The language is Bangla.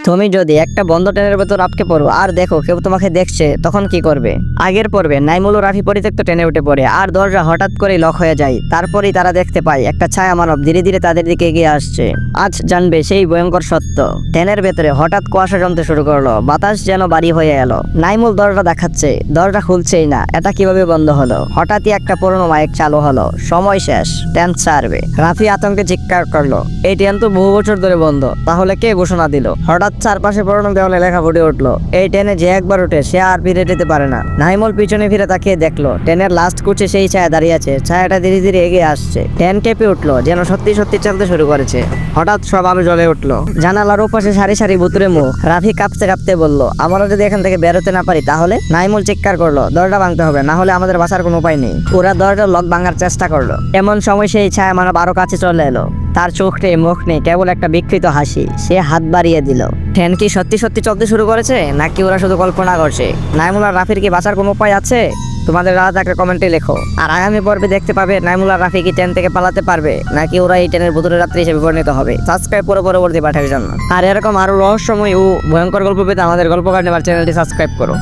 তুমি যদি একটা বন্ধ ট্রেনের ভেতর আটকে পড়ো আর দেখো কেউ তোমাকে দেখছে, তখন কি করবে? আগের পর্বে নাইমুল ও রাফি পরিত্যক্ত ট্রেনে উঠে পড়ে আর দরজা হঠাৎ করেই লক হয়ে যায়। তারপরেই তারা দেখতে পায় একটা ছায়া মানব ধীরে ধীরে তাদের দিকে এগিয়ে আসছে। আজ জানবে সেই ভয়ঙ্কর সত্য। ট্রেনের ভেতরে হঠাৎ কুয়াশা জমতে শুরু করলো, বাতাস যেন ভারী হয়ে এলো। নাইমুল দরজা দেখাচ্ছে, দরজা খুলছেই না। এটা কিভাবে বন্ধ হলো? হঠাৎই একটা পুরনো মাইক চালু হলো, সময় শেষ, ট্রেন ছাড়বে। রাফি আতঙ্কে চিৎকার করলো, এই ট্রেন তো বহু বছর ধরে বন্ধ, তাহলে কে ঘোষণা দিল? হঠাৎ চারপাশে পুরনো দেওয়ালে লেখা ফুটে উঠলো, এই ট্রেনে যে একবার উঠে সে আর ফিরে যেতে পারে না। নাইমুল পিছনে ফিরে তাকিয়ে দেখলো ট্রেনের লাস্ট কোচে সেই ছায়া দাঁড়িয়ে আছে। ছায়াটা ধীরে ধীরে এগিয়ে আসছে। ট্রেন কেঁপে উঠলো, যেন সত্যি সত্যি চলতে শুরু করেছে। হঠাৎ সব আলো জ্বলে উঠলো, জানালার ওপাশে সারি সারি ভুতুরে মুখ। রাফি কাঁপতে কাঁপতে বলল, আমরা যদি এখান থেকে বেরোতে না পারি তাহলে? নাইমুল চিৎকার করলো, দরজা ভাঙতে হবে, না হলে আমাদের বাঁচার কোনো উপায় নেই। ওরা দরজার লক ভাঙার চেষ্টা করলো। এমন সময় সেই ছায়া মানব আরো কাছে চলে এলো। তার চোখ নেই, মুখ নেই, কেবল একটা বিকৃত হাসি। সে হাত বাড়িয়ে দিল। ট্রেন কি সত্যি সত্যি চলতে শুরু করেছে, নাকি ওরা শুধু কল্পনা করছে? নাইমুল আর রাফির কি বাঁচার কোনো উপায় আছে? তোমাদের রাত একটা কমেন্টে লেখো। আর আগামী পর্বে দেখতে পাবে নাইমুল আর রাফি কি ট্রেন থেকে পালাতে পারবে, নাকি ওরা এই ট্রেনের ভুতুরে রাত্রি হিসেবে পরিণত হবে। সাবস্ক্রাইব করে পরবর্তী পাঠের জন্য। আর এরকম আরো রহস্যময় ও ভয়ঙ্কর গল্প পেতে আমাদের গল্প কার্নিভাল চ্যানেলটি সাবস্ক্রাইব করো।